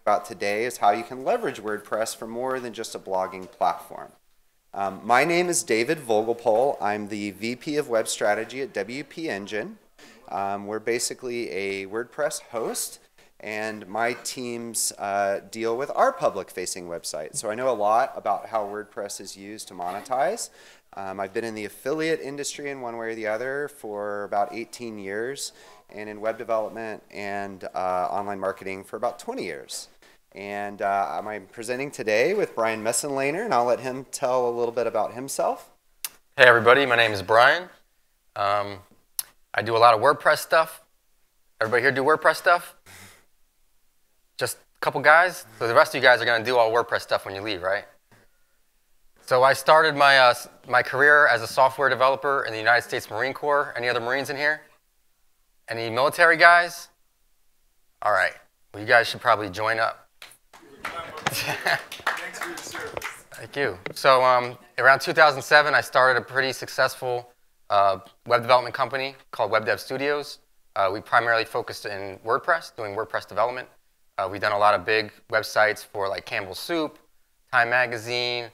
about today is how you can leverage WordPress for more than just a blogging platform. My name is David Vogelpohl. I'm the VP of Web Strategy at WP Engine. We're basically a WordPress host, and my teams deal with our public-facing website. So I know a lot about how WordPress is used to monetize. I've been in the affiliate industry in one way or the other for about 18 years, and in web development and online marketing for about 20 years. And I'm presenting today with Brian Messenlehner, and I'll let him tell a little bit about himself. Hey everybody, my name is Brian. I do a lot of WordPress stuff. Everybody here do WordPress stuff? Just a couple guys? So the rest of you guys are going to do all WordPress stuff when you leave, right? So I started my career as a software developer in the United States Marine Corps. Any other Marines in here? Any military guys? All right. Well, you guys should probably join up. Thanks for your service. Thank you. So around 2007, I started a pretty successful web development company called Web Dev Studios. We primarily focused in WordPress, doing WordPress development. We've done a lot of big websites for like Campbell's Soup, Time Magazine,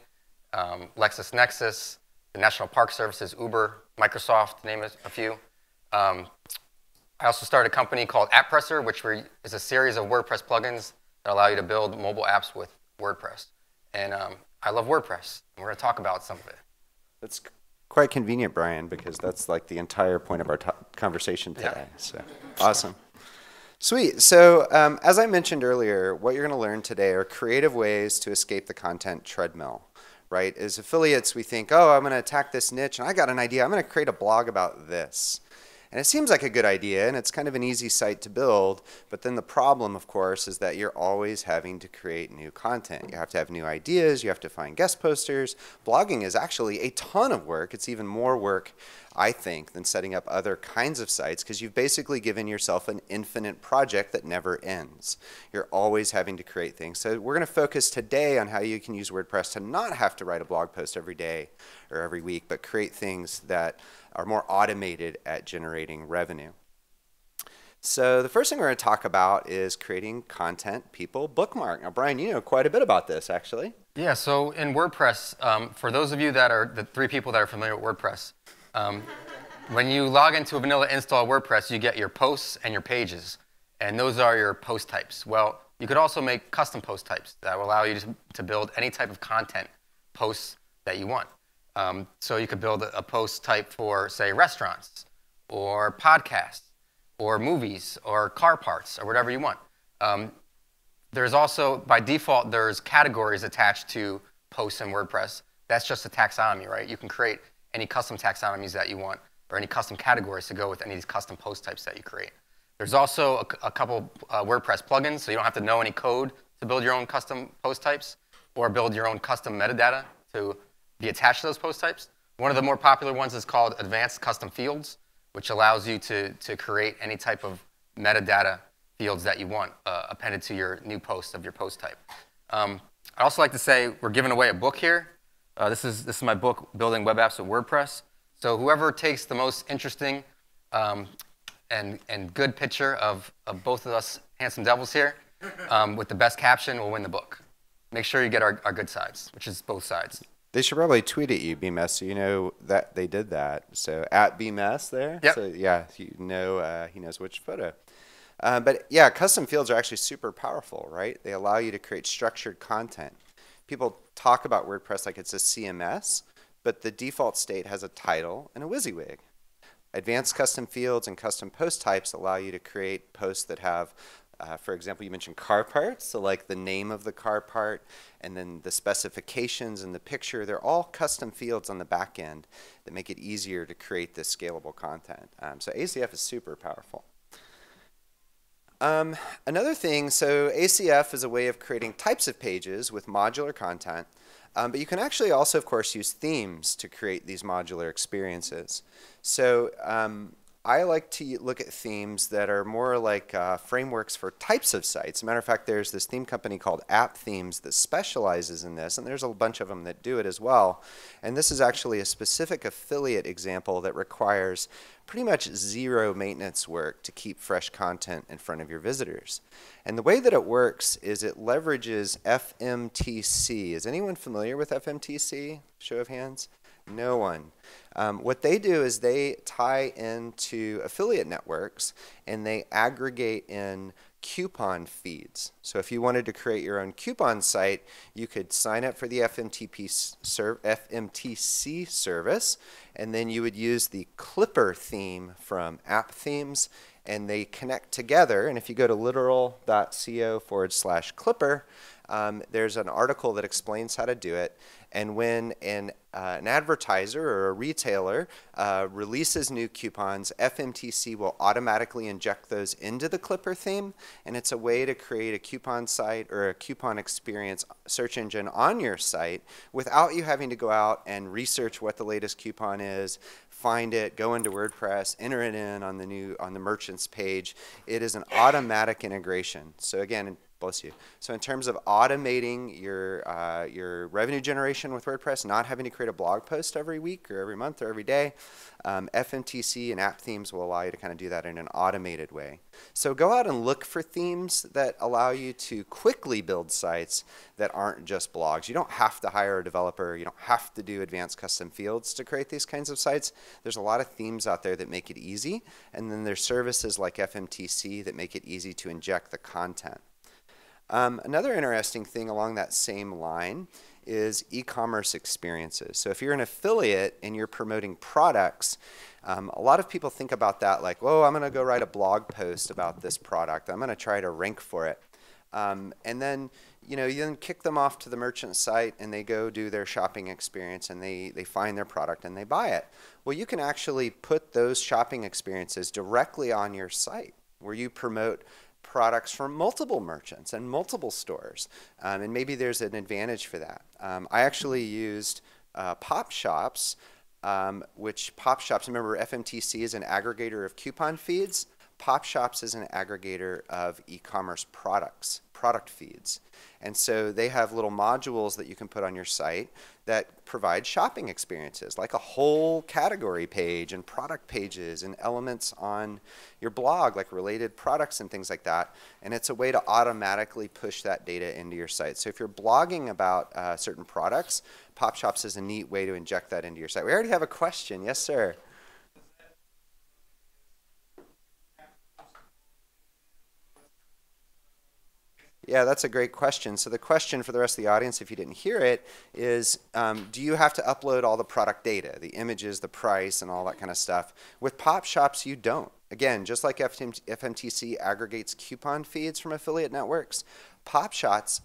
LexisNexis, the National Park Services, Uber, Microsoft, to name a few. I also started a company called AppPresser, which is a series of WordPress plugins that allow you to build mobile apps with WordPress. And I love WordPress, and we're going to talk about some of it. That's quite convenient, Brian, because that's like the entire point of our conversation today. Yeah. So awesome. Sweet. So as I mentioned earlier, what you're going to learn today are creative ways to escape the content treadmill. Right? As affiliates, we think, oh, I'm going to attack this niche, and I got an idea. I'm going to create a blog about this. And it seems like a good idea, and it's kind of an easy site to build, but then the problem, of course, is that you're always having to create new content. You have to have new ideas. You have to find guest posters. Blogging is actually a ton of work. It's even more work, I think, than setting up other kinds of sites, because you've basically given yourself an infinite project that never ends. You're always having to create things. So we're going to focus today on how you can use WordPress to not have to write a blog post every day or every week, but create things that are more automated at generating revenue. So the first thing we're going to talk about is creating content people bookmark. Now, Brian, you know quite a bit about this, actually. Yeah, so in WordPress, for those of you that are the 3 people that are familiar with WordPress, when you log into a vanilla install WordPress, you get your posts and your pages, and those are your post types. Well, you could also make custom post types that will allow you to build any type of content posts that you want. So you could build a post type for, say, restaurants, or podcasts, or movies, or car parts, or whatever you want. There's also, by default, there's categories attached to posts in WordPress. That's just a taxonomy, right? You can create any custom taxonomies that you want, or any custom categories to go with any of these custom post types that you create. There's also a couple WordPress plugins, so you don't have to know any code to build your own custom post types, or build your own custom metadata to be attached to those post types. One of the more popular ones is called Advanced Custom Fields, which allows you to create any type of metadata fields that you want appended to your new post of your post type. I'd also like to say we're giving away a book here. This is my book, Building Web Apps with WordPress. So whoever takes the most interesting and good picture of both of us handsome devils here with the best caption will win the book. Make sure you get our good sides, which is both sides. They should probably tweet at you, BMS, so you know that they did that. So at BMS there. Yep. So yeah, you know he knows which photo. But yeah, custom fields are actually super powerful, right? They allow you to create structured content. People talk about WordPress like it's a CMS, but the default state has a title and a WYSIWYG. Advanced custom fields and custom post types allow you to create posts that have for example, you mentioned car parts, so like the name of the car part, and then the specifications and the picture, they're all custom fields on the back end that make it easier to create this scalable content. So ACF is super powerful. Another thing, so ACF is a way of creating types of pages with modular content, but you can actually also, of course, use themes to create these modular experiences. So I like to look at themes that are more like frameworks for types of sites. As a matter of fact, there's this theme company called App Themes that specializes in this, and there's a bunch of them that do it as well. And this is actually a specific affiliate example that requires pretty much zero maintenance work to keep fresh content in front of your visitors. And the way that it works is it leverages FMTC. Is anyone familiar with FMTC? Show of hands. No one. What they do is they tie into affiliate networks and they aggregate in coupon feeds. So if you wanted to create your own coupon site, you could sign up for the FMTC service, and then you would use the Clipper theme from App Themes, and they connect together. And if you go to literal.co/Clipper, there's an article that explains how to do it. And when an advertiser or a retailer releases new coupons, FMTC will automatically inject those into the Clipper theme. And it's a way to create a coupon site or a coupon experience search engine on your site without you having to go out and research what the latest coupon is, find it, go into WordPress, enter it in on the merchant's page. It is an automatic integration. So again, bless you. So in terms of automating your revenue generation with WordPress, not having to create a blog post every week or every month or every day, FMTC and App Themes will allow you to kind of do that in an automated way. So go out and look for themes that allow you to quickly build sites that aren't just blogs. You don't have to hire a developer. You don't have to do advanced custom fields to create these kinds of sites. There's a lot of themes out there that make it easy, and then there's services like FMTC that make it easy to inject the content. Another interesting thing along that same line is e-commerce experiences. So if you're an affiliate and you're promoting products, a lot of people think about that like, whoa, I'm going to go write a blog post about this product. I'm going to try to rank for it. And then, you then kick them off to the merchant site and they go do their shopping experience and they find their product and they buy it. Well, you can actually put those shopping experiences directly on your site where you promote products from multiple merchants and multiple stores, and maybe there's an advantage for that. I actually used Pop Shops, which Pop Shops, remember FMTC is an aggregator of coupon feeds. Pop Shops is an aggregator of e-commerce product feeds. And so they have little modules that you can put on your site that provide shopping experiences, like a whole category page and product pages and elements on your blog, like related products and things like that. And it's a way to automatically push that data into your site. So if you're blogging about certain products, Pop Shops is a neat way to inject that into your site. We already have a question. Yes, sir. Yeah, that's a great question. So the question for the rest of the audience, if you didn't hear it, is do you have to upload all the product data, the images, the price, and all that kind of stuff? With Pop Shops, you don't. Again, just like FMTC aggregates coupon feeds from affiliate networks, Pop Shops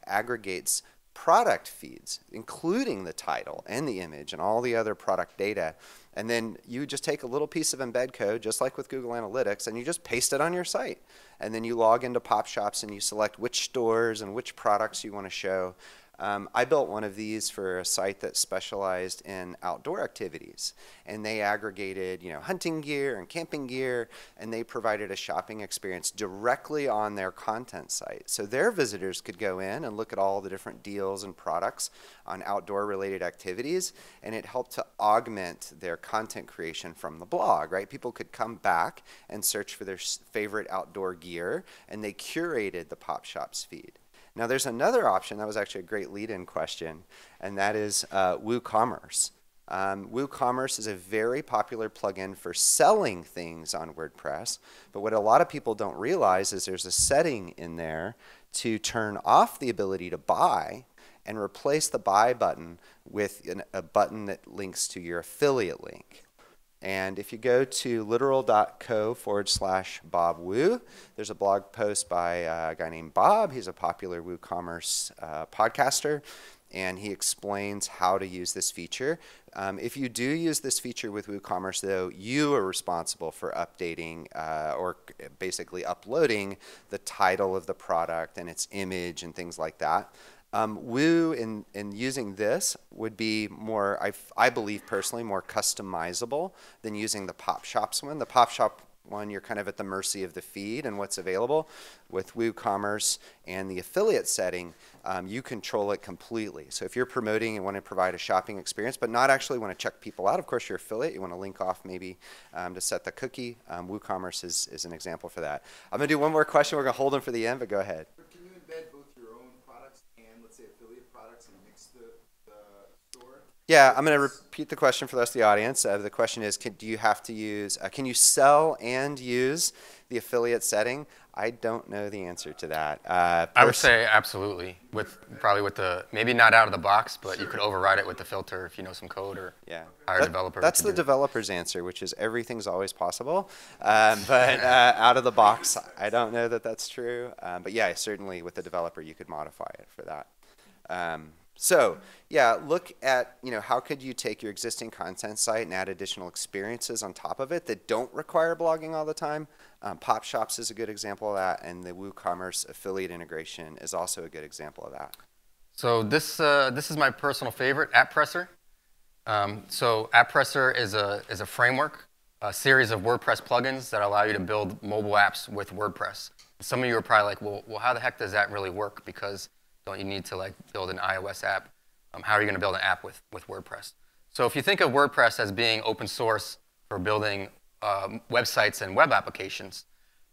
aggregates product feeds, including the title and the image and all the other product data. And then you just take a little piece of embed code, just like with Google Analytics, and you just paste it on your site. And then you log into Pop Shops and you select which stores and which products you want to show. I built one of these for a site that specialized in outdoor activities, and they aggregated, hunting gear and camping gear, and they provided a shopping experience directly on their content site. So their visitors could go in and look at all the different deals and products on outdoor related activities, and it helped to augment their content creation from the blog, right? People could come back and search for their favorite outdoor gear, and they curated the Pop Shops feed. Now there's another option, that was actually a great lead-in question, and that is WooCommerce. WooCommerce is a very popular plugin for selling things on WordPress, but what a lot of people don't realize is there's a setting in there to turn off the ability to buy and replace the buy button with a button that links to your affiliate link. And if you go to literal.co/Bob Woo, there's a blog post by a guy named Bob. He's a popular WooCommerce podcaster, and he explains how to use this feature. If you do use this feature with WooCommerce, though, you are responsible for updating or basically uploading the title of the product and its image and things like that. Woo in using this would be more, I believe personally, more customizable than using the Pop Shops one. The Pop Shop one, you're kind of at the mercy of the feed and what's available. With WooCommerce and the affiliate setting, you control it completely. So if you're promoting and want to provide a shopping experience, but not actually want to check people out, of course, you're affiliate, you want to link off maybe to set the cookie. WooCommerce is an example for that. I'm going to do one more question. We're going to hold them for the end, but go ahead. But can you embed both your own products and, let's say, affiliate products and mix the store? Yeah, I'm going to repeat the question for the rest of the audience. The question is, do you have to use, can you sell and use the affiliate setting? I don't know the answer to that. I would say absolutely. Probably with the, maybe not out of the box, but you could override it with the filter if you know some code or hire a developer. That's the developer's answer, which is everything's always possible. But out of the box, I don't know that that's true. But yeah, certainly with the developer, you could modify it for that. So yeah, look at, how could you take your existing content site and add additional experiences on top of it that don't require blogging all the time. Pop Shops is a good example of that, and the WooCommerce affiliate integration is also a good example of that. So this is my personal favorite, AppPresser. So AppPresser is a framework, a series of WordPress plugins that allow you to build mobile apps with WordPress. Some of you are probably like, well, how the heck does that really work? Because don't you need to build an iOS app? How are you going to build an app with WordPress? So if you think of WordPress as being open source for building websites and web applications,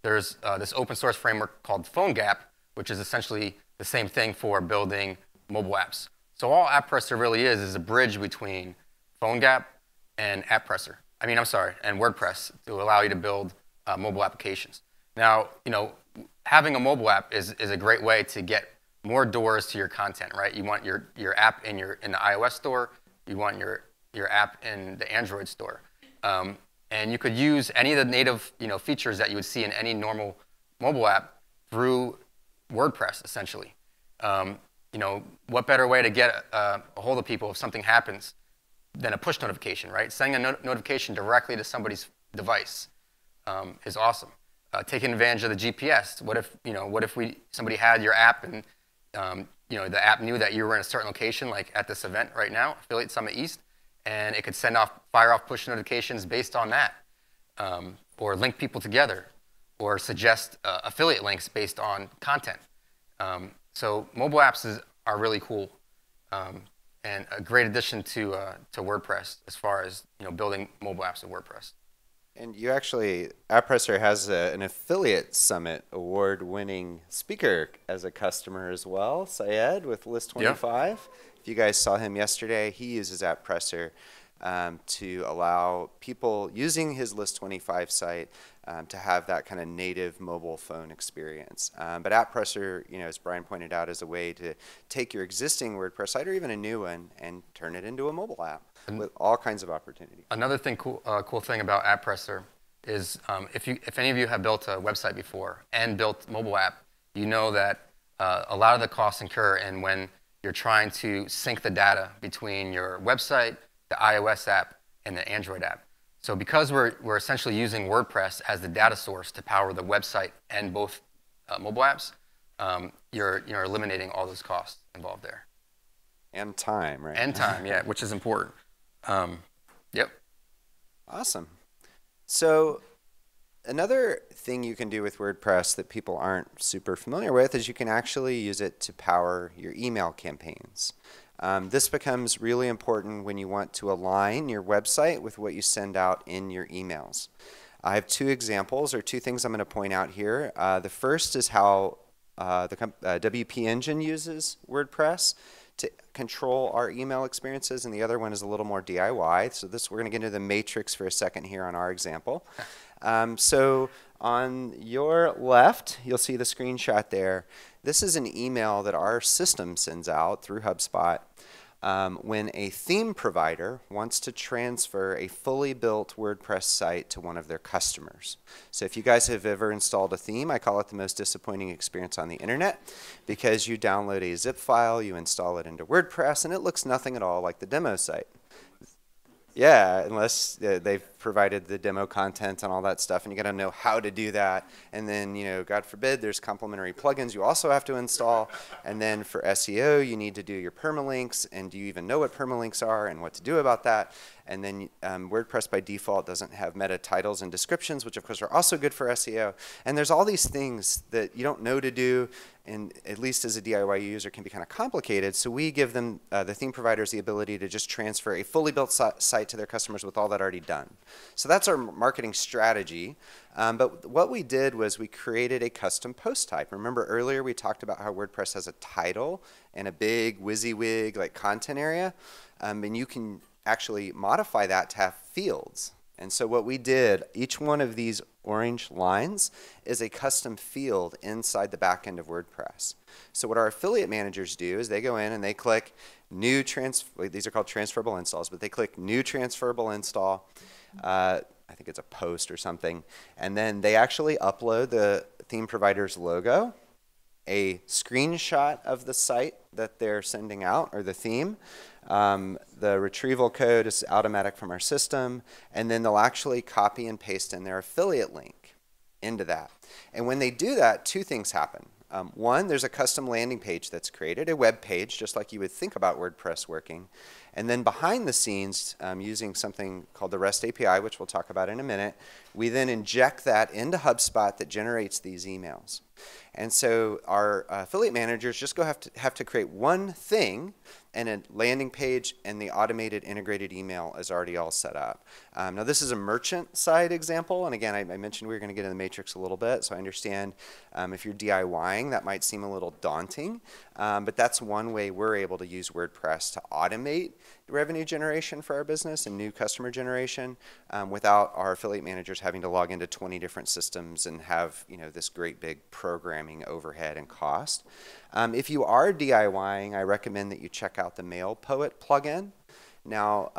there's this open source framework called PhoneGap, which is essentially the same thing for building mobile apps. So all AppPresser really is a bridge between PhoneGap and and WordPress to allow you to build mobile applications. Now, having a mobile app is a great way to get more doors to your content, right? You want your app in the iOS store. You want your app in the Android store. And you could use any of the native features that you would see in any normal mobile app through WordPress, essentially. What better way to get a hold of people if something happens than a push notification, right? Sending a notification directly to somebody's device is awesome. Taking advantage of the GPS. What if somebody had your app and the app knew that you were in a certain location, like at this event right now, Affiliate Summit East, and it could fire off push notifications based on that, or link people together, or suggest affiliate links based on content. So mobile apps are really cool, and a great addition to WordPress as far as building mobile apps in WordPress. And you actually, AppPresser has an affiliate summit award-winning speaker as a customer as well, Syed with List 25. Yep. If you guys saw him yesterday, he uses AppPresser to allow people using his List 25 site to have that kind of native mobile phone experience. But AppPresser, as Brian pointed out, is a way to take your existing WordPress site or even a new one and turn it into a mobile app with all kinds of opportunities. Another cool thing about AppPresser is if any of you have built a website before and built mobile app, you know that a lot of the costs incur in when you're trying to sync the data between your website, the iOS app, and the Android app. So because we're essentially using WordPress as the data source to power the website and both mobile apps, you're eliminating all those costs involved there. And time, right? And time, yeah, which is important. Yep. Awesome. So another thing you can do with WordPress that people aren't super familiar with is you can actually use it to power your email campaigns. This becomes really important when you want to align your website with what you send out in your emails. I have two examples, or two things I'm going to point out here. The first is how the WP Engine uses WordPress to control our email experiences, and the other one is a little more DIY. So we're going to get into the matrix for a second here on our example. So on your left, you'll see the screenshot there. This is an email that our system sends out through HubSpot when a theme provider wants to transfer a fully built WordPress site to one of their customers. So if you guys have ever installed a theme, I call it the most disappointing experience on the internet, because you download a zip file, you install it into WordPress, and it looks nothing at all like the demo site. Yeah, unless they've provided the demo content and all that stuff, and you got to know how to do that. And then, God forbid, there's complementary plugins you also have to install. And then for SEO, you need to do your permalinks. And do you even know what permalinks are and what to do about that? And then WordPress by default doesn't have meta titles and descriptions, which of course are also good for SEO. And there's all these things that you don't know to do, and at least as a DIY user can be kind of complicated. So we give them, the theme providers, the ability to just transfer a fully built site to their customers with all that already done. So that's our marketing strategy. But what we did was we created a custom post type. Remember earlier we talked about how WordPress has a title and a big WYSIWYG like content area, and you can actually modify that to have fields. And so what we did, each one of these orange lines is a custom field inside the back end of WordPress. So what our affiliate managers do is they go in and they click new these are called transferable installs, but they click new transferable install. I think it's a post or something. And then they actually upload the theme provider's logo, a screenshot of the site that they're sending out, or the theme. The retrieval code is automatic from our system, and then they'll actually copy and paste in their affiliate link into that. And when they do that, two things happen. One, there's a custom landing page that's created, a web page, just like you would think about WordPress working. And then behind the scenes, using something called the REST API, which we'll talk about in a minute, we then inject that into HubSpot that generates these emails. And so our affiliate managers just have to create one thing, and a landing page and the automated integrated email is already all set up. Now this is a merchant side example, and again I mentioned we were going to get in the matrix a little bit, so I understand if you're DIYing that might seem a little daunting, but that's one way we're able to use WordPress to automate revenue generation for our business and new customer generation without our affiliate managers having to log into 20 different systems and have this great big programming overhead and cost. If you are DIYing, I recommend that you check out the MailPoet plugin. Now,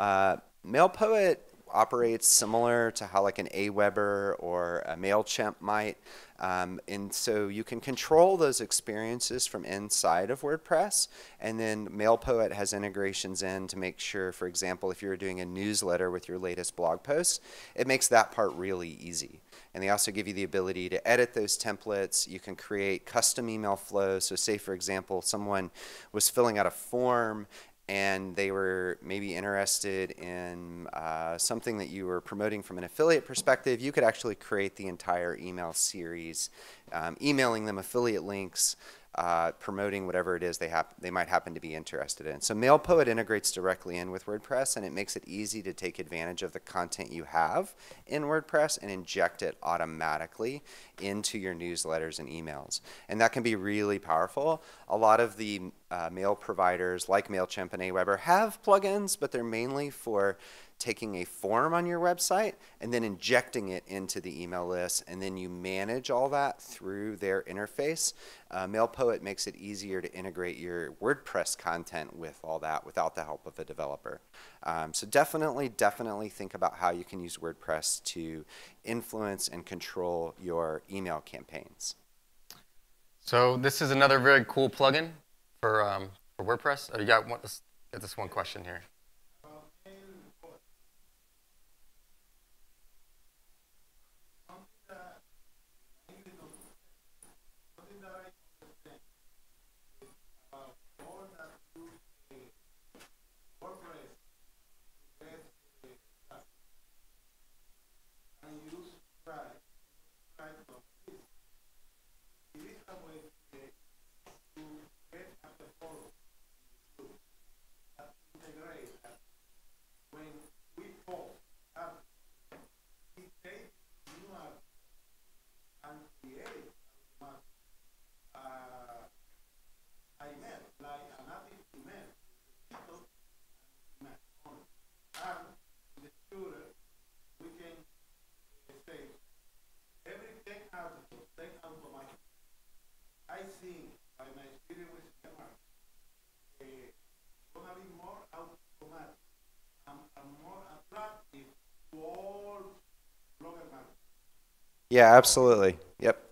MailPoet operates similar to how like an Aweber or a MailChimp might. And so you can control those experiences from inside of WordPress, and then MailPoet has integrations in to make sure, for example, if you're doing a newsletter with your latest blog posts, it makes that part really easy. And they also give you the ability to edit those templates. You can create custom email flows. So say, for example, someone was filling out a form and they were maybe interested in something that you were promoting from an affiliate perspective, you could actually create the entire email series, emailing them affiliate links, promoting whatever it is they might happen to be interested in. So MailPoet integrates directly in with WordPress, and it makes it easy to take advantage of the content you have in WordPress and inject it automatically into your newsletters and emails. And that can be really powerful. A lot of the mail providers like MailChimp and Aweber have plugins, but they're mainly for taking a form on your website and then injecting it into the email list, and then you manage all that through their interface. MailPoet makes it easier to integrate your WordPress content with all that without the help of a developer. So definitely think about how you can use WordPress to influence and control your email campaigns. So this is another very cool plugin for WordPress. Oh, let's get this one question here. Yeah, absolutely. Yep.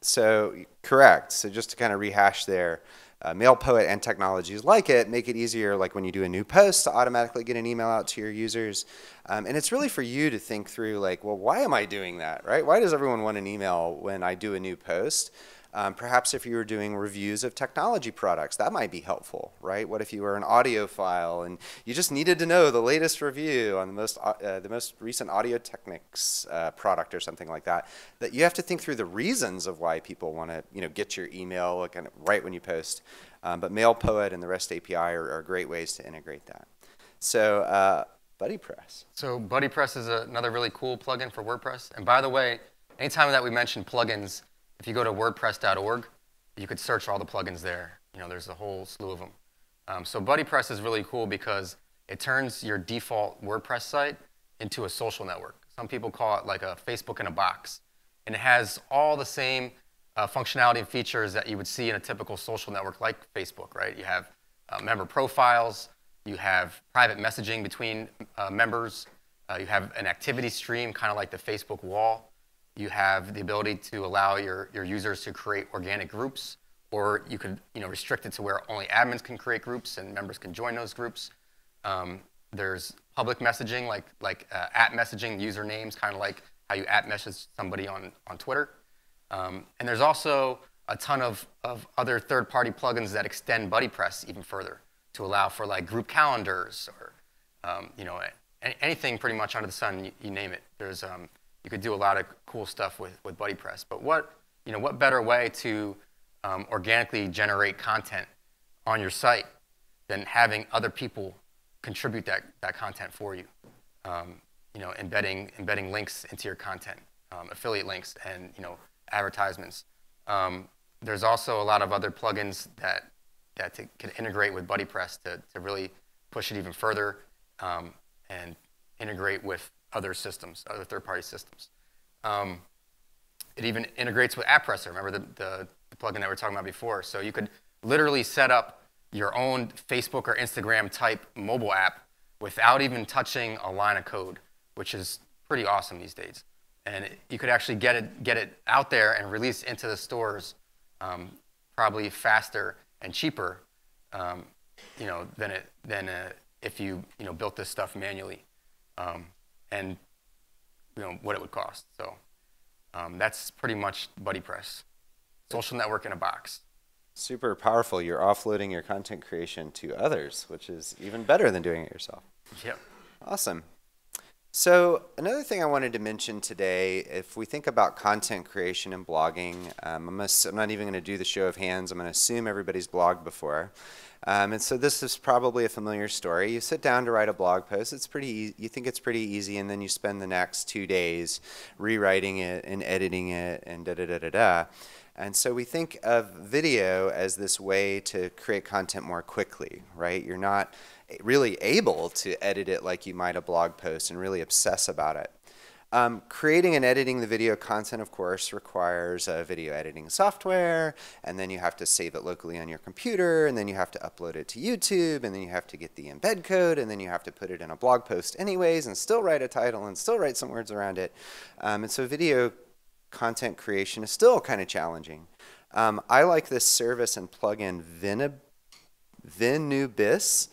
So correct. So just to kind of rehash there, MailPoet and technologies like it make it easier, like when you do a new post, to automatically get an email out to your users. And it's really for you to think through, like, well, why am I doing that, right? Why does everyone want an email when I do a new post? Perhaps if you were doing reviews of technology products, that might be helpful, right? What if you were an audiophile and you just needed to know the latest review on the most recent Audio Technics product or something like that? That you have to think through the reasons of why people want to, get your email kind of right when you post. But MailPoet and the REST API are great ways to integrate that. So BuddyPress. So BuddyPress is another really cool plugin for WordPress. And by the way, anytime that we mention plugins, if you go to wordpress.org, you could search all the plugins there. There's a whole slew of them. So BuddyPress is really cool because it turns your default WordPress site into a social network. Some people call it like a Facebook in a box. And it has all the same functionality and features that you would see in a typical social network like Facebook, right? You have member profiles. You have private messaging between members. You have an activity stream, kind of like the Facebook wall. You have the ability to allow your users to create organic groups, or you could restrict it to where only admins can create groups and members can join those groups. There's public messaging, like at messaging usernames, kind of like how you at message somebody on Twitter. And there's also a ton of other third-party plugins that extend BuddyPress even further to allow for like group calendars or anything pretty much under the sun, you name it. There's you could do a lot of cool stuff with BuddyPress. But what better way to organically generate content on your site than having other people contribute that content for you? Embedding links into your content, affiliate links, and advertisements. There's also a lot of other plugins that can integrate with BuddyPress to really push it even further and integrate with other systems, other third-party systems. It even integrates with AppPresser. Remember the plugin that we were talking about before? So you could literally set up your own Facebook or Instagram type mobile app without even touching a line of code, which is pretty awesome these days. And you could actually get it out there and release into the stores probably faster and cheaper, than if you built this stuff manually. And what it would cost. So that's pretty much BuddyPress. Social network in a box. Super powerful. You're offloading your content creation to others, which is even better than doing it yourself. Yep. Awesome. So another thing I wanted to mention today, if we think about content creation and blogging, I'm not even going to do the show of hands. I'm going to assume everybody's blogged before. And so this is probably a familiar story. You sit down to write a blog post. It's pretty you think it's pretty easy, and then you spend the next 2 days rewriting it and editing it and da-da-da-da-da. And so we think of video as this way to create content more quickly, right? You're not really able to edit it like you might a blog post and really obsess about it. Creating and editing the video content, of course, requires video editing software, and then you have to save it locally on your computer, and then you have to upload it to YouTube, and then you have to get the embed code, and then you have to put it in a blog post anyways, and still write a title, and still write some words around it. And so video content creation is still kind of challenging. I like this service and plugin Vin Abyss.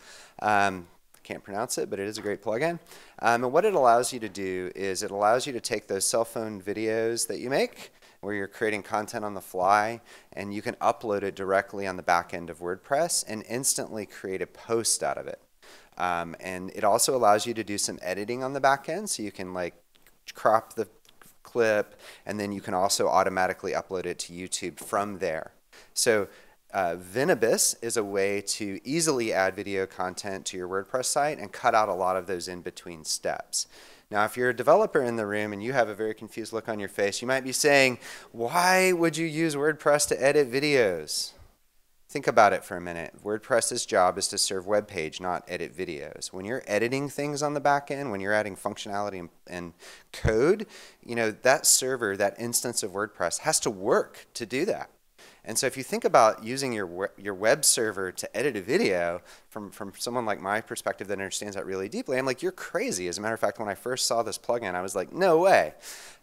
Can't pronounce it, but it is a great plugin. And what it allows you to do is it allows you to take those cell phone videos that you make where you're creating content on the fly, and you can upload it directly on the back end of WordPress and instantly create a post out of it. And it also allows you to do some editing on the back end, so you can like crop the clip, and then you can also automatically upload it to YouTube from there. So Vin Abyss is a way to easily add video content to your WordPress site and cut out a lot of those in-between steps. Now, if you're a developer in the room and you have a very confused look on your face, you might be saying, why would you use WordPress to edit videos? Think about it for a minute. WordPress's job is to serve web page, not edit videos. When you're editing things on the back end, when you're adding functionality and code, that server, that instance of WordPress has to work to do that. And so if you think about using your web server to edit a video, from someone like my perspective that understands that really deeply, I'm like, you're crazy. As a matter of fact, when I first saw this plugin, I was like, no way.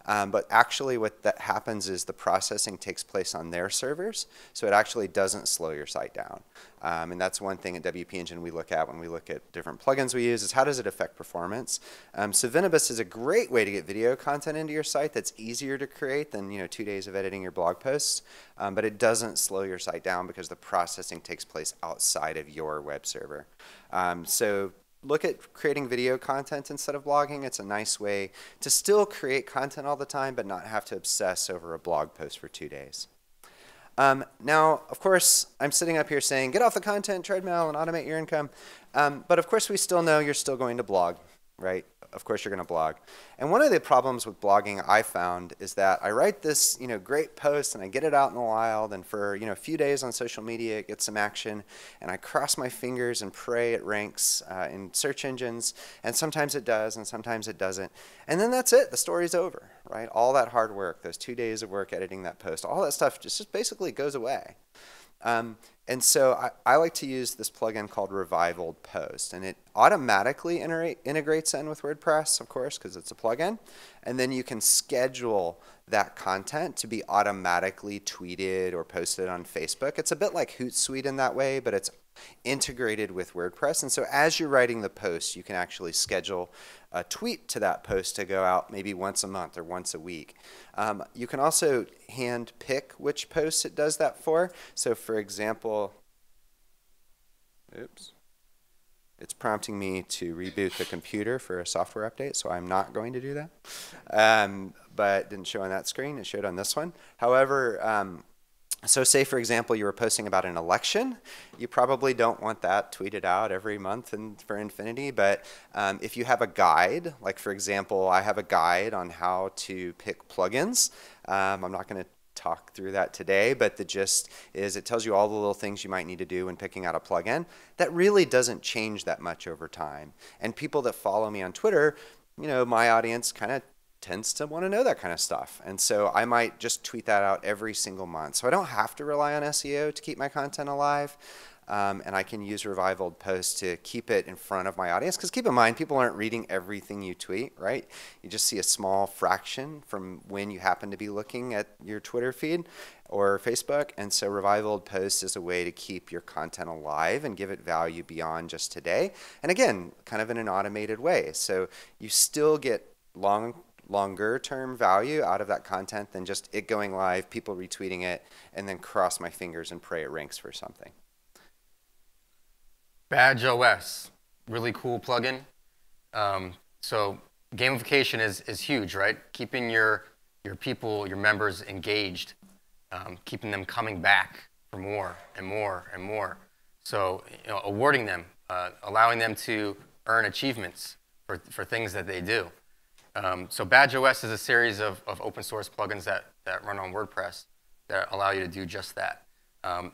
But actually what that happens is the processing takes place on their servers, so it actually doesn't slow your site down. And that's one thing at WP Engine we look at when we look at different plugins we use, is how does it affect performance. So Vin Abyss is a great way to get video content into your site that's easier to create than 2 days of editing your blog posts, but it doesn't slow your site down because the processing takes place outside of your web server. So look at creating video content instead of blogging. It's a nice way to still create content all the time, but not have to obsess over a blog post for 2 days. Now, of course, I'm sitting up here saying, get off the content treadmill and automate your income. But of course, we still know you're still going to blog, right? Of course, you're going to blog. And one of the problems with blogging I found is that I write this, great post and I get it out in the wild, and for, a few days on social media, it gets some action, and I cross my fingers and pray it ranks in search engines, and sometimes it does, and sometimes it doesn't. And then that's it. The story's over, right? All that hard work, those 2 days of work editing that post, all that stuff just basically goes away. And so I like to use this plugin called Revival Post, and it automatically integrates in with WordPress, of course, because it's a plugin. And then you can schedule that content to be automatically tweeted or posted on Facebook. It's a bit like Hootsuite in that way, but it's integrated with WordPress. And so as you're writing the post, you can actually schedule a tweet to that post to go out maybe once a month or once a week. You can also hand pick which posts it does that for. So for example, oops, it's prompting me to reboot the computer for a software update, so I'm not going to do that. But it didn't show on that screen, it showed on this one. However, so say, for example, you were posting about an election. You probably don't want that tweeted out every month for infinity, but if you have a guide, like for example, I have a guide on how to pick plugins. I'm not going to talk through that today, but the gist is it tells you all the little things you might need to do when picking out a plugin. That really doesn't change that much over time. And people that follow me on Twitter, my audience kind of tends to want to know that kind of stuff. And so I might just tweet that out every single month. So I don't have to rely on SEO to keep my content alive. And I can use Revival Post to keep it in front of my audience. Because keep in mind, people aren't reading everything you tweet, right? You just see a small fraction from when you happen to be looking at your Twitter feed or Facebook. And so Revival Post is a way to keep your content alive and give it value beyond just today. And again, kind of in an automated way. So you still get longer term value out of that content than just it going live, people retweeting it, and then cross my fingers and pray it ranks for something. Badge OS, really cool plugin. So gamification is huge, right? Keeping your people, your members engaged, keeping them coming back for more and more and more. So awarding them, allowing them to earn achievements for things that they do. So Badge OS is a series of open source plugins that run on WordPress that allow you to do just that.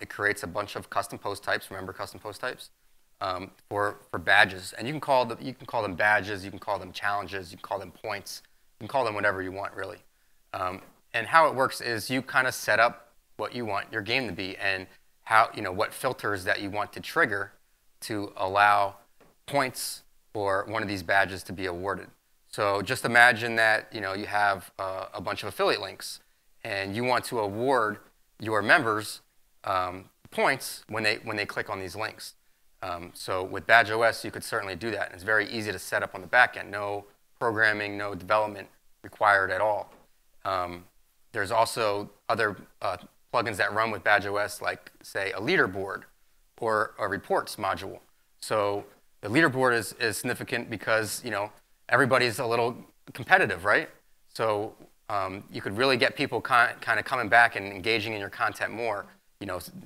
It creates a bunch of custom post types, remember custom post types, for badges. And you can call them badges, you can call them challenges, you can call them points, you can call them whatever you want, really. And how it works is you kind of set up what you want your game to be and how, what filters that you want to trigger to allow points for one of these badges to be awarded. So just imagine that you have a bunch of affiliate links, and you want to award your members points when they click on these links. So with Badge OS, you could certainly do that. And it's very easy to set up on the back end. No programming, no development required at all. There's also other plugins that run with Badge OS, like say a leaderboard or a reports module. So the leaderboard is significant because everybody's a little competitive, right? So you could really get people kind of coming back and engaging in your content more.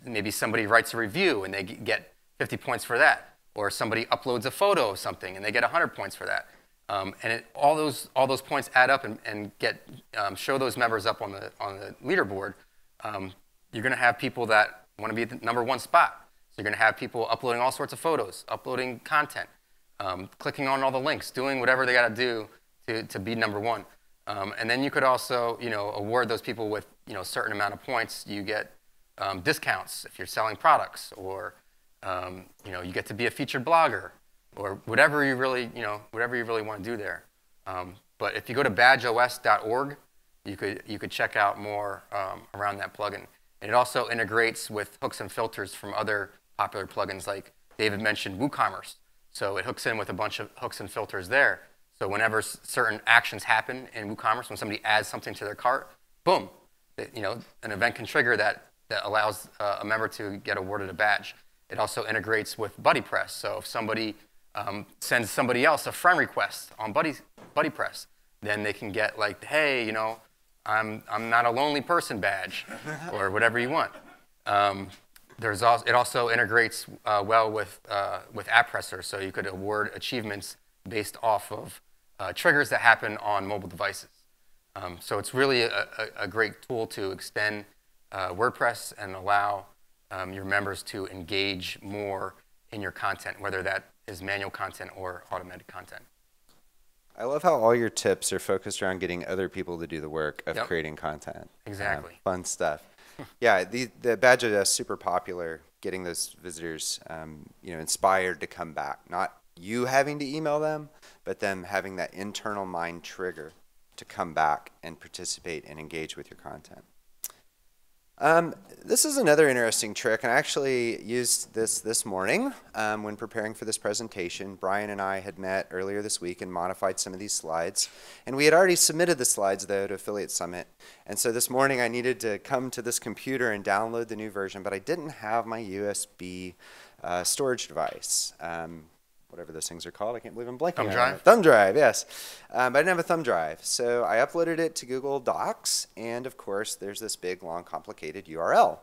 Maybe somebody writes a review and they get 50 points for that, or somebody uploads a photo of something and they get 100 points for that. And all those points add up and get show those members up on the leaderboard. You're going to have people that want to be at the #1 spot. So you're going to have people uploading all sorts of photos, uploading content, clicking on all the links, doing whatever they got to do to be #1. And then you could also, award those people with, a certain amount of points. You get discounts if you're selling products, or you get to be a featured blogger, or whatever you really want to do there. But if you go to badgeos.org, you could check out more around that plugin. And it also integrates with hooks and filters from other popular plugins, like David mentioned WooCommerce. So it hooks in with a bunch of hooks and filters there. So whenever certain actions happen in WooCommerce, when somebody adds something to their cart, boom, an event can trigger that allows a member to get awarded a badge. It also integrates with BuddyPress. So if somebody sends somebody else a friend request on BuddyPress, then they can get like, hey, I'm not a lonely person badge, or whatever you want. It also integrates well with AppPresser, so you could award achievements based off of triggers that happen on mobile devices. So it's really a great tool to extend WordPress and allow your members to engage more in your content, whether that is manual content or automated content. I love how all your tips are focused around getting other people to do the work of creating content. Exactly. Fun stuff. Yeah, the badge is super popular, getting those visitors inspired to come back. Not you having to email them, but them having that internal mind trigger to come back and participate and engage with your content. This is another interesting trick, and I actually used this morning when preparing for this presentation. Brian and I had met earlier this week and modified some of these slides, and we had already submitted the slides, though, to Affiliate Summit. And so this morning I needed to come to this computer and download the new version, but I didn't have my USB storage device. Whatever those things are called. I can't believe I'm blanking. Thumb drive? Thumb drive, yes. I didn't have a thumb drive. So I uploaded it to Google Docs, and of course, there's this big, long, complicated URL.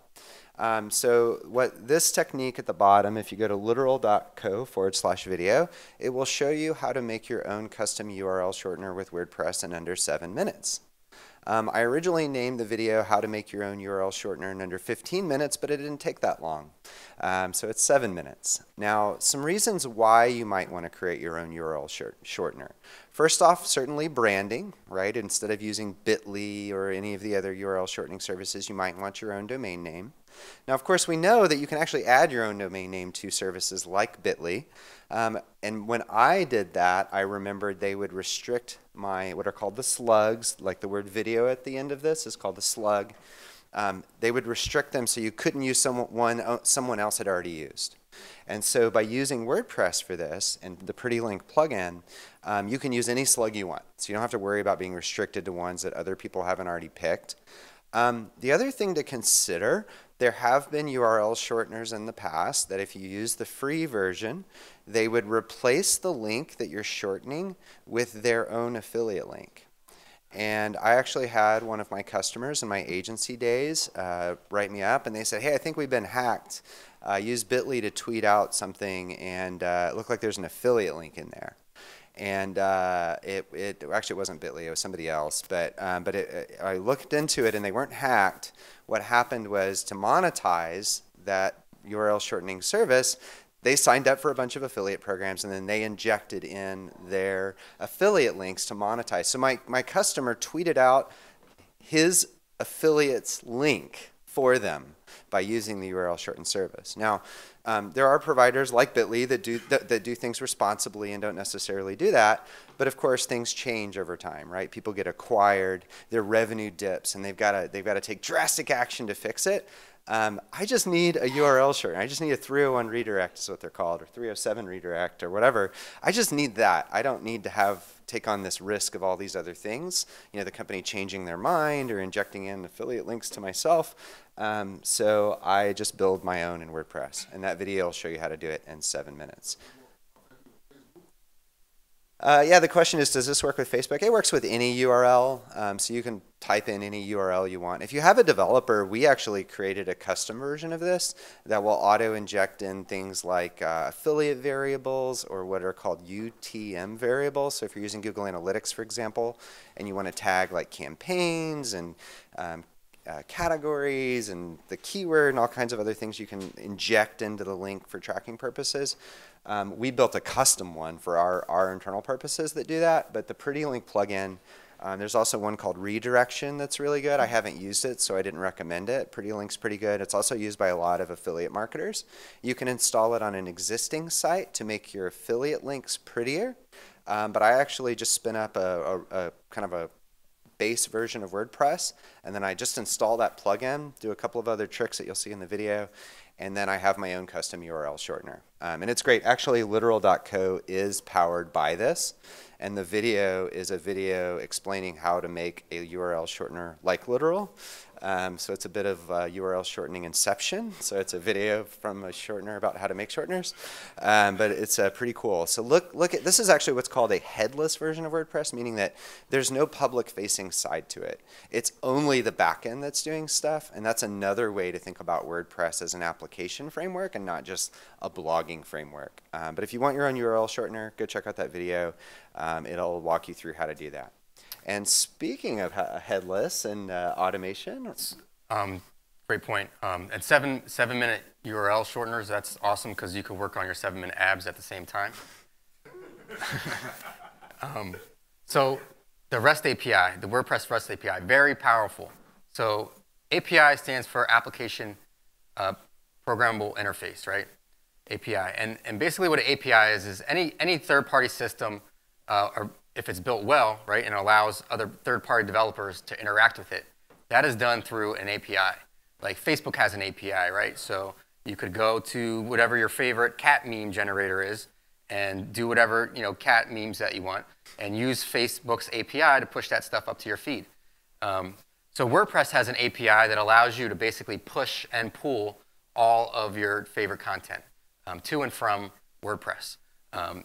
So what this technique at the bottom, if you go to literal.co/video, it will show you how to make your own custom URL shortener with WordPress in under 7 minutes. I originally named the video How to Make Your Own URL Shortener in Under 15 Minutes, but it didn't take that long. So it's 7 minutes. Now, some reasons why you might want to create your own URL shortener. First off, certainly branding, right? Instead of using Bitly or any of the other URL shortening services, you might want your own domain name. Now, of course, we know that you can actually add your own domain name to services like Bitly. And when I did that, I remembered they would restrict my, what are called the slugs, like the word video at the end of this is called a slug. They would restrict them so you couldn't use someone else had already used. And so by using WordPress for this and the Pretty Link plugin, you can use any slug you want. So you don't have to worry about being restricted to ones that other people haven't already picked. The other thing to consider, there have been URL shorteners in the past that if you use the free version, they would replace the link that you're shortening with their own affiliate link. And I actually had one of my customers in my agency days write me up, and they said, hey, I think we've been hacked. Use Bitly to tweet out something, and it looked like there's an affiliate link in there. And it actually wasn't Bitly, it was somebody else. But I looked into it, and they weren't hacked. What happened was to monetize that URL shortening service, they signed up for a bunch of affiliate programs, and then they injected in their affiliate links to monetize. So my customer tweeted out his affiliate's link for them by using the URL shorten service. Now, there are providers like Bitly that do things responsibly and don't necessarily do that. But of course, things change over time, right? People get acquired, their revenue dips, and they've got to take drastic action to fix it. I just need a URL shortener. I just need a 301 redirect is what they're called, or 307 redirect, or whatever. I just need that. I don't need to take on this risk of all these other things. You know, the company changing their mind or injecting in affiliate links to myself. So I just build my own in WordPress, and that video will show you how to do it in 7 minutes. Yeah, the question is, does this work with Facebook? It works with any URL, so you can type in any URL you want. If you have a developer, we actually created a custom version of this that will auto-inject in things like affiliate variables or what are called UTM variables. So if you're using Google Analytics, for example, and you want to tag like campaigns and categories and the keyword and all kinds of other things you can inject into the link for tracking purposes. We built a custom one for our internal purposes that do that, but the Pretty Link plugin, there's also one called Redirection that's really good. I haven't used it, so I didn't recommend it. Pretty Link's pretty good. It's also used by a lot of affiliate marketers. You can install it on an existing site to make your affiliate links prettier, but I actually just spin up a kind of a base version of WordPress, and then I just install that plugin, do a couple of other tricks that you'll see in the video, and then I have my own custom URL shortener. And it's great. Actually, literal.co is powered by this, and the video is a video explaining how to make a URL shortener like Literal. So it's a bit of URL shortening inception. So it's a video from a shortener about how to make shorteners, but it's pretty cool. So look at this is actually what's called a headless version of WordPress, meaning that there's no public-facing side to it. It's only the backend that's doing stuff, and that's another way to think about WordPress as an application framework and not just a blogging framework. But if you want your own URL shortener, go check out that video. It'll walk you through how to do that. And speaking of headless and automation, great point. And 7-minute URL shorteners, that's awesome because you can work on your 7-minute abs at the same time. So the REST API, the WordPress REST API, very powerful. So API stands for Application Programmable Interface, right? API. And basically what an API is any third-party system, or if it's built well, right, and allows other third-party developers to interact with it, that is done through an API. Like Facebook has an API, right? So you could go to whatever your favorite cat meme generator is and do whatever cat memes that you want and use Facebook's API to push that stuff up to your feed. So WordPress has an API that allows you to basically push and pull all of your favorite content to and from WordPress.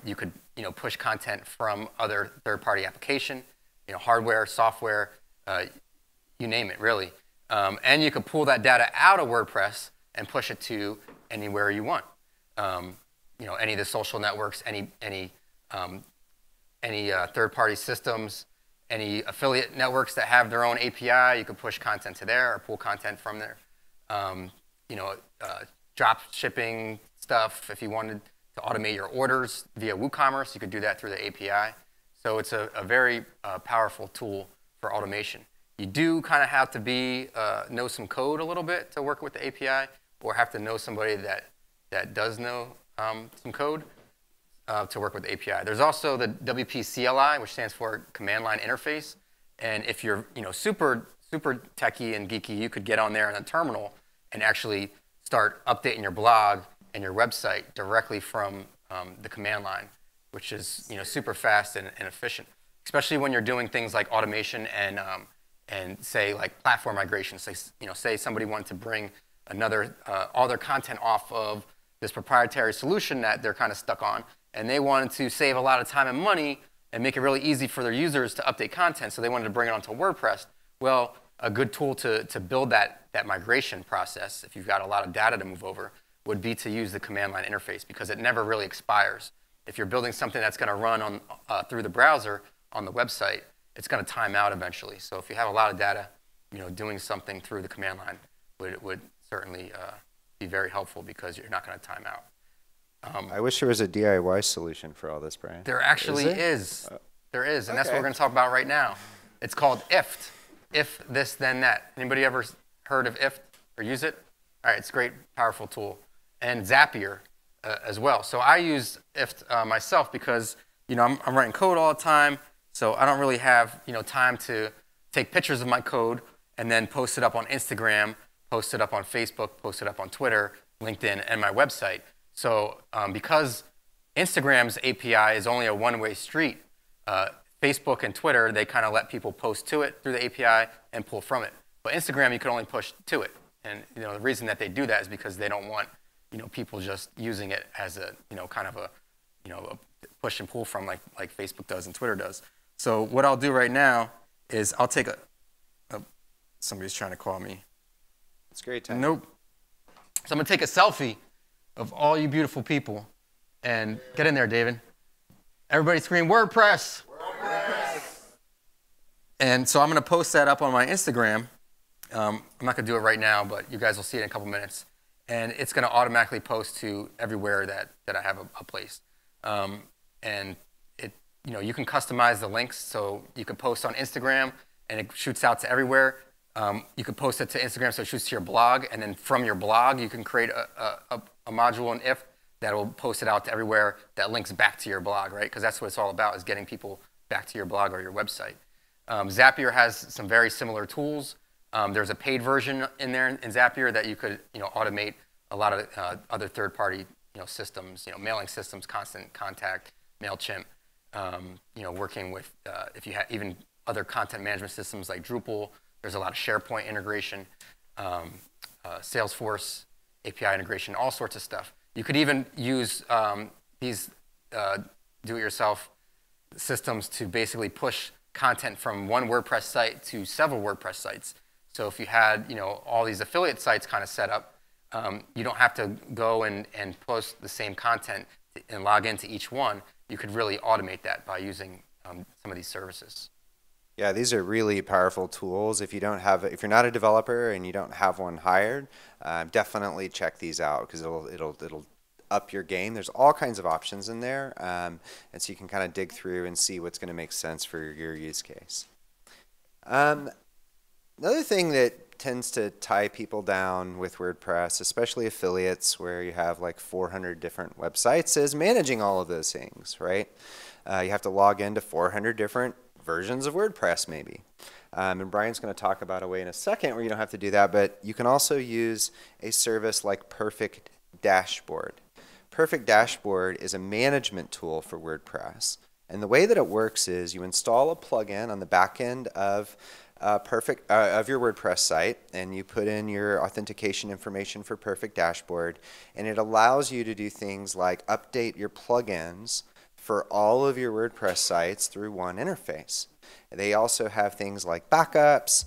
You could push content from other third-party application, hardware, software, you name it, really. And you could pull that data out of WordPress and push it to anywhere you want. Any of the social networks, any third-party systems, any affiliate networks that have their own API, you could push content to there or pull content from there. Drop shipping stuff, if you wanted to automate your orders via WooCommerce, you could do that through the API. So it's a very powerful tool for automation. You do kind of have to know some code a little bit to work with the API, or have to know somebody that does know some code to work with the API. There's also the WP CLI, which stands for Command Line Interface. And if you're super techie and geeky, you could get on there in a terminal and actually start updating your blog and your website directly from the command line, which is super fast and efficient, especially when you're doing things like automation and say like platform migration. Say somebody wanted to bring all their content off of this proprietary solution that they're kind of stuck on, and they wanted to save a lot of time and money and make it really easy for their users to update content, so they wanted to bring it onto WordPress. Well, a good tool to build that migration process, if you've got a lot of data to move over, would be to use the command line interface, because it never really expires. If you're building something that's going to run through the browser on the website, it's going to time out eventually. So if you have a lot of data, doing something through the command line would certainly be very helpful, because you're not going to time out. I wish there was a DIY solution for all this, Brian. There actually is. There is, and that's what we're going to talk about right now. It's called IFT. If this, then that. Anybody ever heard of IFT or use it? All right, it's a great, powerful tool. And Zapier as well. So I use IFT myself because I'm writing code all the time, so I don't really have time to take pictures of my code and then post it up on Instagram, post it up on Facebook, post it up on Twitter, LinkedIn, and my website. So because Instagram's API is only a one-way street, Facebook and Twitter, they kind of let people post to it through the API and pull from it. But Instagram, you can only push to it. And the reason that they do that is because they don't want people just using it as a kind of a push and pull from like Facebook does and Twitter does. So what I'll do right now is I'll take somebody's trying to call me. It's great time. Nope. So I'm gonna take a selfie of all you beautiful people and get in there, David. Everybody scream WordPress. WordPress. And so I'm gonna post that up on my Instagram. I'm not going to do it right now, but you guys will see it in a couple minutes. And it's going to automatically post to everywhere that I have a place. And you can customize the links. So you can post on Instagram, and it shoots out to everywhere. You can post it to Instagram, so it shoots to your blog. And then from your blog, you can create a module in IFT that will post it out to everywhere that links back to your blog, right? Because that's what it's all about, is getting people back to your blog or your website. Zapier has some very similar tools. There's a paid version in there in Zapier that you could automate a lot of other third-party systems, mailing systems, Constant Contact, MailChimp, working with if you have even other content management systems like Drupal. There's a lot of SharePoint integration, Salesforce API integration, all sorts of stuff. You could even use these do-it-yourself systems to basically push content from one WordPress site to several WordPress sites. So if you had all these affiliate sites kind of set up, you don't have to go and post the same content and log into each one. You could really automate that by using some of these services. Yeah, these are really powerful tools. If you're not a developer and you don't have one hired, definitely check these out because it'll up your game. There's all kinds of options in there, and so you can kind of dig through and see what's going to make sense for your use case. Another thing that tends to tie people down with WordPress, especially affiliates where you have like 400 different websites, is managing all of those things, right? You have to log into 400 different versions of WordPress maybe. And Brian's going to talk about a way in a second where you don't have to do that, but you can also use a service like Perfect Dashboard. Perfect Dashboard is a management tool for WordPress. And the way that it works is you install a plugin on the back end of your WordPress site, and you put in your authentication information for Perfect Dashboard, and it allows you to do things like update your plugins for all of your WordPress sites through one interface. They also have things like backups.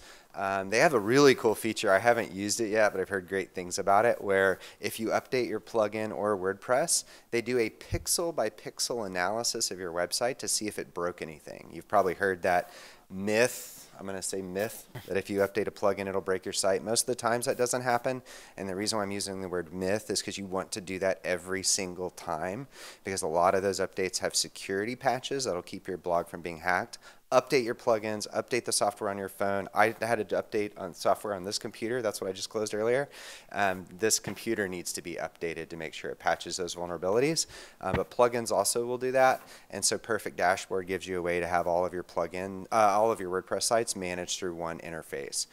They have a really cool feature. I haven't used it yet, but I've heard great things about it, where if you update your plugin or WordPress, they do a pixel-by-pixel analysis of your website to see if it broke anything. You've probably heard that myth. I'm going to say myth, that if you update a plugin, it'll break your site. Most of the times that doesn't happen, and the reason why I'm using the word myth is because you want to do that every single time, because a lot of those updates have security patches that'll keep your blog from being hacked. Update your plugins, update the software on your phone. I had to update on software on this computer. That's what I just closed earlier. This computer needs to be updated to make sure it patches those vulnerabilities. But plugins also will do that. And so Perfect Dashboard gives you a way to have all of your all of your WordPress sites managed through one interface.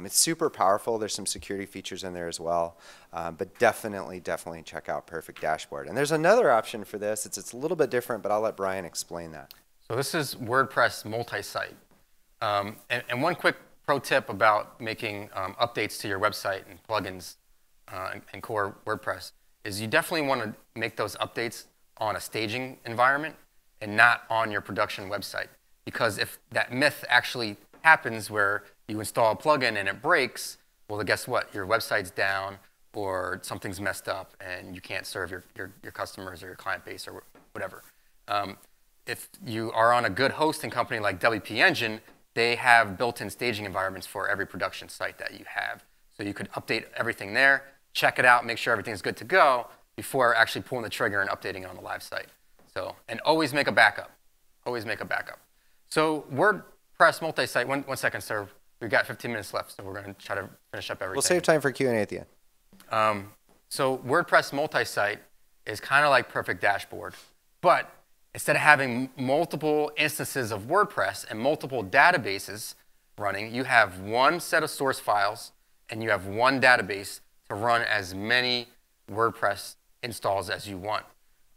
It's super powerful. There's some security features in there as well. But definitely check out Perfect Dashboard. And there's another option for this. It's a little bit different, but I'll let Brian explain that. So this is WordPress Multisite. And one quick pro tip about making updates to your website and plugins and core WordPress is you definitely want to make those updates on a staging environment and not on your production website. Because if that myth actually happens where you install a plugin and it breaks, well, then guess what? Your website's down or something's messed up and you can't serve your customers or your client base or whatever. If you are on a good hosting company like WP Engine, they have built-in staging environments for every production site that you have. So you could update everything there, check it out, make sure everything's good to go before actually pulling the trigger and updating it on the live site. So, and always make a backup. Always make a backup. So WordPress Multisite, one second, sir. We've got 15 minutes left, so we're going to try to finish up everything. We'll save time for Q&A at the end. So WordPress Multisite is kind of like Perfect Dashboard, but instead of having multiple instances of WordPress and multiple databases running, you have one set of source files and you have one database to run as many WordPress installs as you want.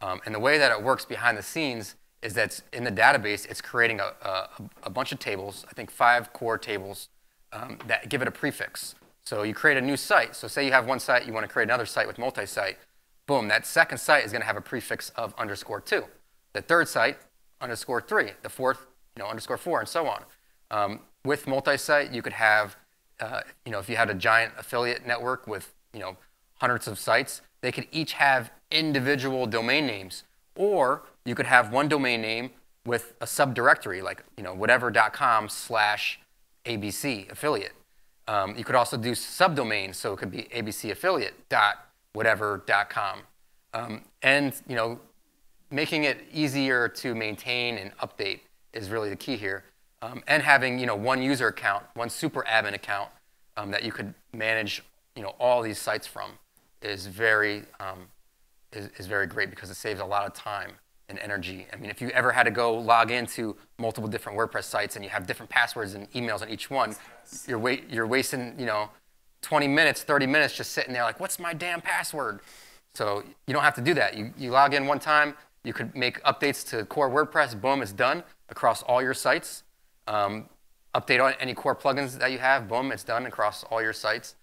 And the way that it works behind the scenes is that in the database, it's creating a bunch of tables, I think 5 core tables that give it a prefix. So you create a new site. So say you have one site, you want to create another site with multi-site. Boom, that second site is going to have a prefix of _2. The third site, _3. The fourth, _4, and so on. With multi-site, you could have, if you had a giant affiliate network with, hundreds of sites, they could each have individual domain names. Or you could have one domain name with a subdirectory, like, whatever.com/ABC affiliate. You could also do subdomains, so it could be abcaffiliate.whatever.com. And, making it easier to maintain and update is really the key here. And having one user account, one super admin account that you could manage all these sites from is very great because it saves a lot of time and energy. I mean, if you ever had to go log into multiple different WordPress sites and you have different passwords and emails on each one, you're wasting, 20 minutes, 30 minutes just sitting there like, what's my damn password? So you don't have to do that. You log in one time, you could make updates to core WordPress, boom, it's done across all your sites. Update on any core plugins that you have, boom, it's done across all your sites.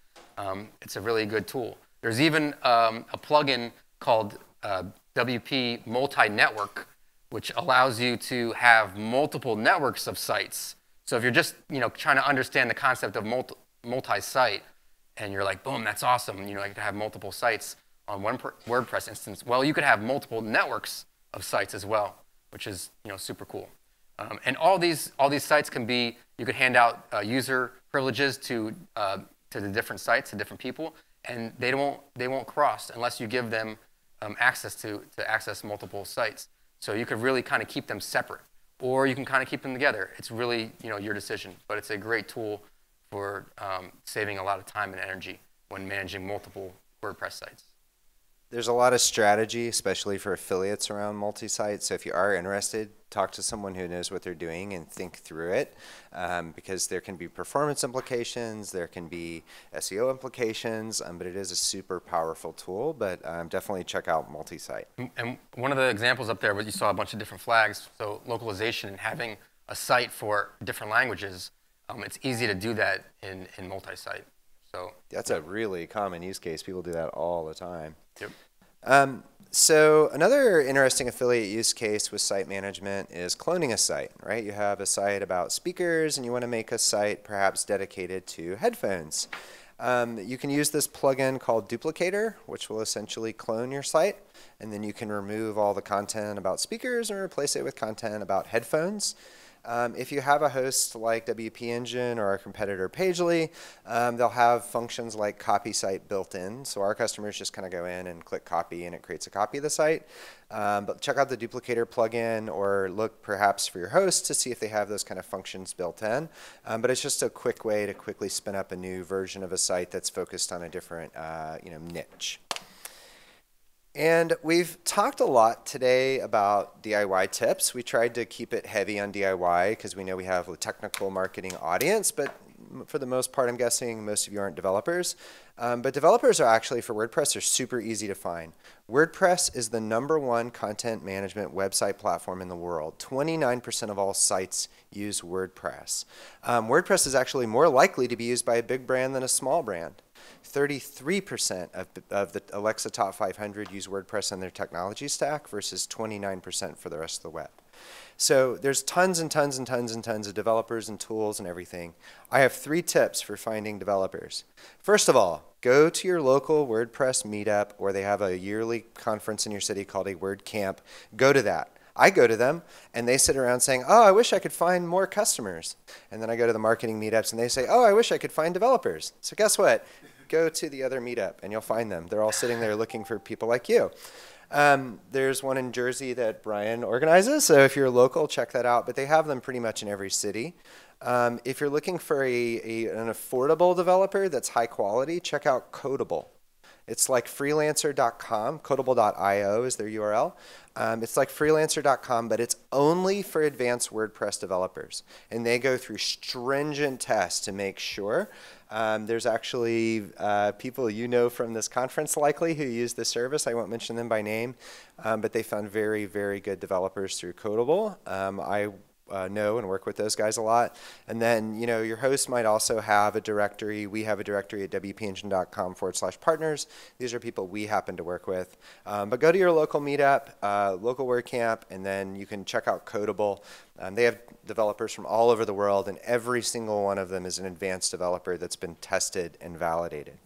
It's a really good tool. There's even a plugin called WP Multi-Network, which allows you to have multiple networks of sites. So if you're just trying to understand the concept of multi-site, and you're like, boom, that's awesome. I could have multiple sites on one WordPress instance. Well, you could have multiple networks of sites as well, which is super cool. And all these sites can be, you could hand out user privileges to the different sites, to different people, and they won't cross unless you give them access to access multiple sites. So you could really kind of keep them separate, or you can kind of keep them together. It's really your decision, but it's a great tool for saving a lot of time and energy when managing multiple WordPress sites. There's a lot of strategy, especially for affiliates around multi-site. So if you are interested, talk to someone who knows what they're doing and think through it, because there can be performance implications, there can be SEO implications, but it is a super powerful tool. But definitely check out multi-site. And one of the examples up there where you saw a bunch of different flags, so localization and having a site for different languages, it's easy to do that in multi-site. So that's a really common use case. People do that all the time. Yep. So another interesting affiliate use case with site management is cloning a site, right? You have a site about speakers and you want to make a site perhaps dedicated to headphones. You can use this plugin called Duplicator, which will essentially clone your site, and then you can remove all the content about speakers and replace it with content about headphones. If you have a host like WP Engine or our competitor Pagely, they'll have functions like copy site built in. So our customers just kind of go in and click copy and it creates a copy of the site. But check out the Duplicator plugin or look perhaps for your host to see if they have those kind of functions built in. But it's just a quick way to quickly spin up a new version of a site that's focused on a different niche. And we've talked a lot today about DIY tips. We tried to keep it heavy on DIY because we know we have a technical marketing audience, but for the most part, I'm guessing most of you aren't developers. But developers are actually, for WordPress, are super easy to find. WordPress is the #1 content management website platform in the world. 29% of all sites use WordPress. WordPress is actually more likely to be used by a big brand than a small brand. 33% of the Alexa Top 500 use WordPress in their technology stack versus 29% for the rest of the web. So there's tons and tons and tons and tons of developers and tools and everything. I have 3 tips for finding developers. First of all, go to your local WordPress meetup, or they have a yearly conference in your city called a WordCamp. Go to that. I go to them, and they sit around saying, oh, I wish I could find more customers. And then I go to the marketing meetups, and they say, oh, I wish I could find developers. So guess what? Go to the other meetup, and you'll find them. They're all sitting there looking for people like you. There's one in Jersey that Brian organizes, so if you're local, check that out. But they have them pretty much in every city. If you're looking for an affordable developer that's high quality, check out Codeable. It's like freelancer.com. Codeable.io is their URL. It's like freelancer.com, but it's only for advanced WordPress developers. And they go through stringent tests to make sure. There's actually people from this conference likely who use this service. I won't mention them by name, but they found very, very good developers through Codeable. I know and work with those guys a lot. And then, your host might also have a directory. We have a directory at wpengine.com/partners. These are people we happen to work with. But go to your local meetup, local WordCamp, and then you can check out Codeable. They have developers from all over the world, and every single one of them is an advanced developer that's been tested and validated.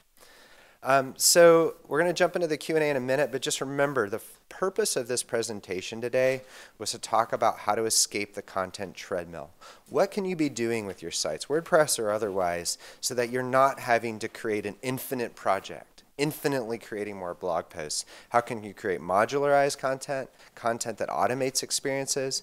So we're going to jump into the Q&A in a minute, but just remember the purpose of this presentation today was to talk about how to escape the content treadmill. What can you be doing with your sites, WordPress or otherwise, so that you're not having to create an infinite project, infinitely creating more blog posts? How can you create modularized content, content that automates experiences,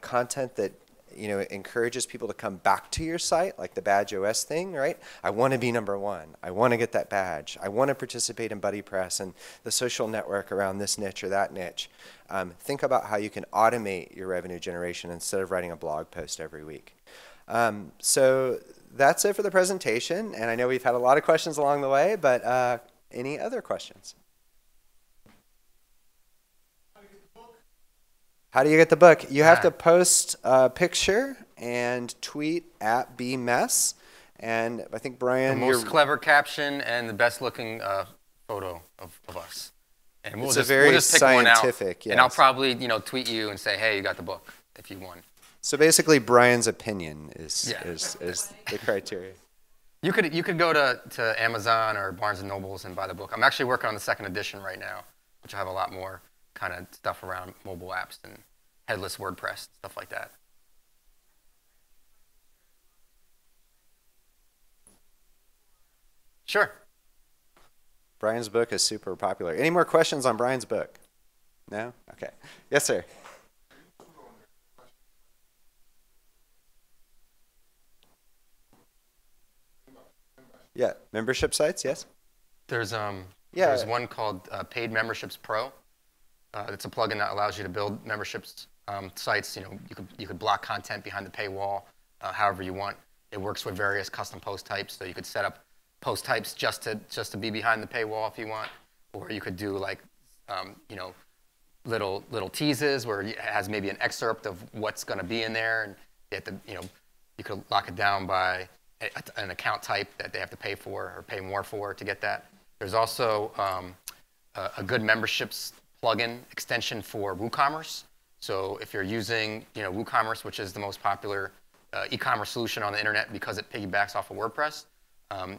content that it encourages people to come back to your site, like the Badge OS thing, right? I want to be #1. I want to get that badge. I want to participate in BuddyPress and the social network around this niche or that niche. Think about how you can automate your revenue generation instead of writing a blog post every week. So that's it for the presentation, and I know we've had a lot of questions along the way, but any other questions? How do you get the book? You have to post a picture and tweet at @bmess, and I think Brian, the most clever caption and the best looking photo of us. And we'll just pick one out, yes. And I'll probably tweet you and say, hey, you got the book if you won. So basically, Brian's opinion is the criteria. You could go to Amazon or Barnes and Nobles and buy the book. I'm actually working on the 2nd edition right now, which will have a lot more kind of stuff around mobile apps and headless WordPress, stuff like that. Sure. Brian's book is super popular. Any more questions on Brian's book? No? Okay. Yes, sir. Yeah, membership sites, yes? There's one called Paid Memberships Pro. It's a plugin that allows you to build memberships sites. You could block content behind the paywall however you want. It works with various custom post types, so you could set up post types just to be behind the paywall if you want, or you could do like little teases where it has maybe an excerpt of what's going to be in there, and you have to you could lock it down by an account type that they have to pay for or pay more for to get that. There's also a good memberships plugin extension for WooCommerce. So if you're using WooCommerce, which is the most popular e-commerce solution on the internet because it piggybacks off of WordPress,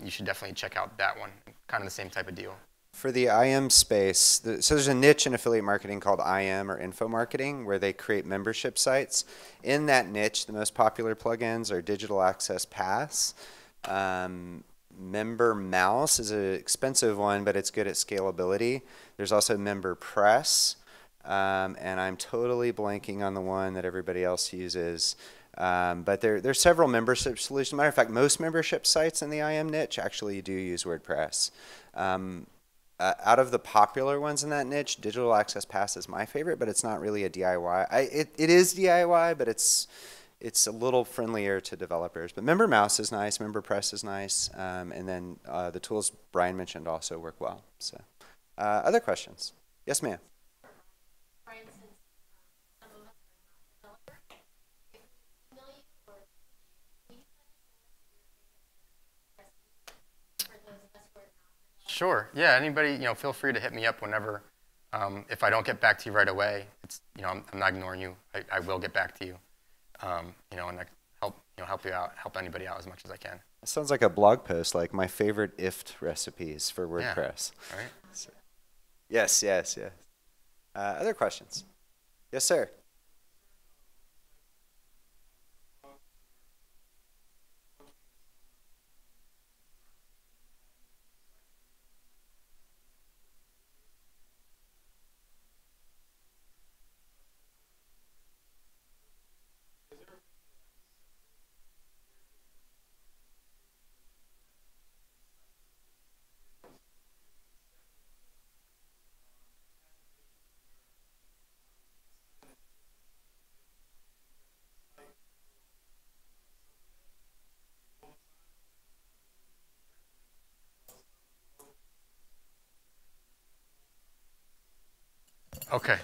you should definitely check out that one. Kind of the same type of deal. For the IM space, so there's a niche in affiliate marketing called IM or info marketing where they create membership sites. In that niche, the most popular plugins are Digital Access Pass. Member Mouse is an expensive one, but it's good at scalability. There's also MemberPress, and I'm totally blanking on the one that everybody else uses. But there's several membership solutions. Matter of fact, most membership sites in the IM niche actually do use WordPress. Out of the popular ones in that niche, Digital Access Pass is my favorite, but it's not really a DIY. It is DIY, but it's a little friendlier to developers. But MemberMouse is nice, MemberPress is nice, and then the tools Brian mentioned also work well. So, other questions? Yes, ma'am. Sure. Yeah. Anybody, feel free to hit me up whenever. If I don't get back to you right away, it's I'm not ignoring you. I will get back to you. And I help you out, help anybody out as much as I can. It sounds like a blog post, like my favorite IFT recipes for WordPress. Yeah. All right. So, yes. Other questions? Yes, sir. Okay.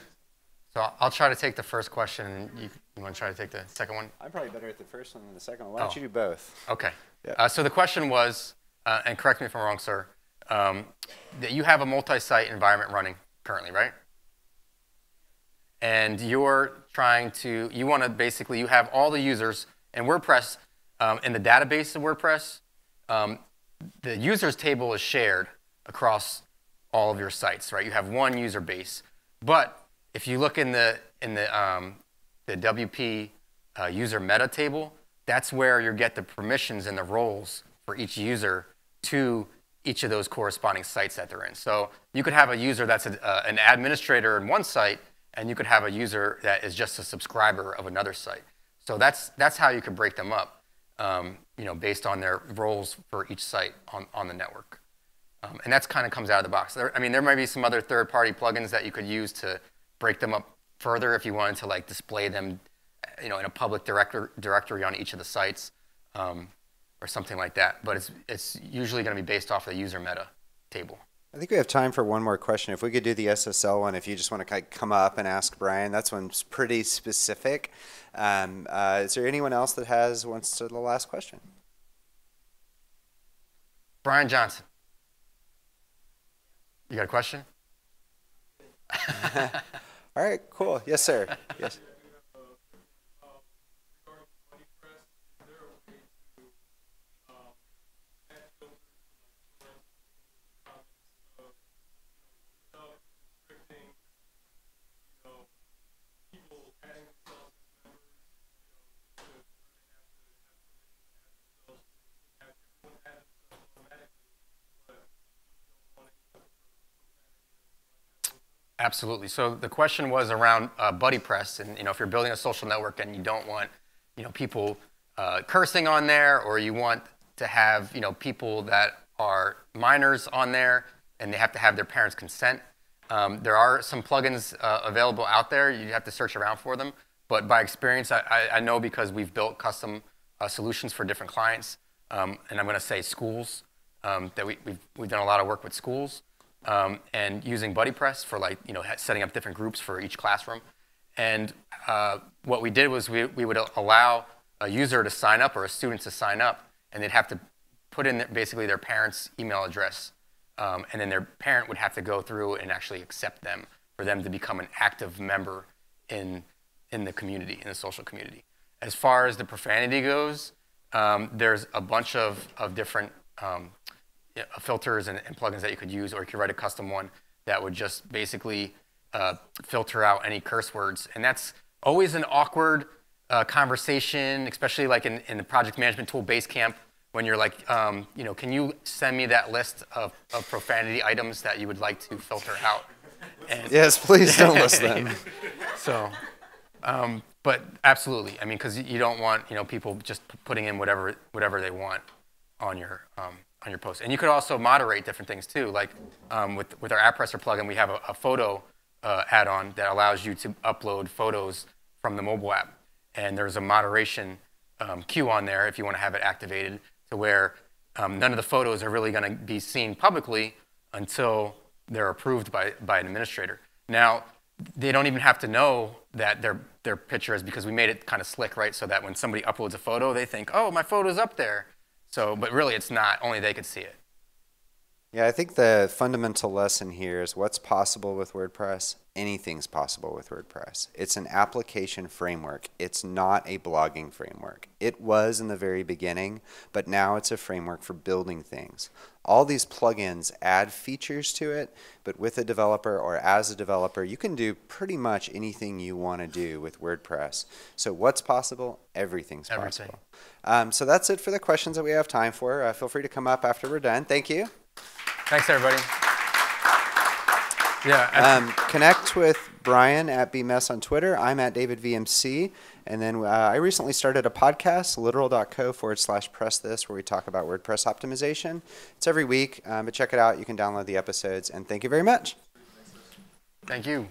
So I'll try to take the first question, and you want to try to take the second one? I'm probably better at the first one than the second one. Why don't you do both? Okay. Yeah. So the question was, and correct me if I'm wrong, sir, that you have a multi-site environment running currently, right? And you're trying to, you want to basically, you have all the users in WordPress, in the database of WordPress, the users table is shared across all of your sites, right? You have one user base. But if you look in the WP user meta table, that's where you get the permissions and the roles for each user to each of those corresponding sites that they're in. So you could have a user that's an administrator in one site, and you could have a user that is just a subscriber of another site. So that's how you could break them up, based on their roles for each site on the network. And that's kind of comes out of the box. There might be some other third-party plugins that you could use to break them up further if you wanted to like display them, in a public directory on each of the sites, or something like that. But it's usually going to be based off of the user meta table. I think we have time for one more question. If we could do the SSL one, if you just want to come up and ask Brian, that's one's pretty specific. Is there anyone else that wants to the last question? Brian Johnson. You got a question? All right, cool. Yes, sir. Yes. Absolutely. So the question was around BuddyPress, and if you're building a social network and you don't want people cursing on there, or you want to have people that are minors on there and they have to have their parents' consent. There are some plugins available out there. You have to search around for them. But by experience, I know, because we've built custom solutions for different clients, and I'm going to say schools, that we've done a lot of work with schools. And using BuddyPress for setting up different groups for each classroom. And what we did was we would allow a user to sign up or a student to sign up, and they'd have to put in basically their parents' email address, and then their parent would have to go through and actually accept them for them to become an active member in the community, in the social community. As far as the profanity goes, there's a bunch of different filters and plugins that you could use, or you could write a custom one that would just basically filter out any curse words. And that's always an awkward conversation, especially like in the project management tool Basecamp, when you're like, can you send me that list of profanity items that you would like to filter out? And yes, please don't list them. So, but absolutely, because you don't want people just putting in whatever they want on your post. And you could also moderate different things too. Like with our AppPresser plugin, we have a photo add-on that allows you to upload photos from the mobile app. And there's a moderation queue on there if you want to have it activated, to where none of the photos are really going to be seen publicly until they're approved by an administrator. Now, they don't even have to know that their picture is, because we made it kind of slick, right? So that when somebody uploads a photo, they think, oh, my photo's up there. So, but really it's not, only they could see it. Yeah, I think the fundamental lesson here is what's possible with WordPress. Anything's possible with WordPress. It's an application framework. It's not a blogging framework. It was in the very beginning, but now it's a framework for building things. All these plugins add features to it, but with a developer or as a developer, you can do pretty much anything you want to do with WordPress. So what's possible? Everything's possible. So that's it for the questions that we have time for. Feel free to come up after we're done. Thank you. Thanks, everybody. Yeah. Connect with Brian at BMess on Twitter. I'm at DavidVMC. And then I recently started a podcast, literal.co/press this, where we talk about WordPress optimization. It's every week, but check it out. You can download the episodes. And thank you very much. Thank you.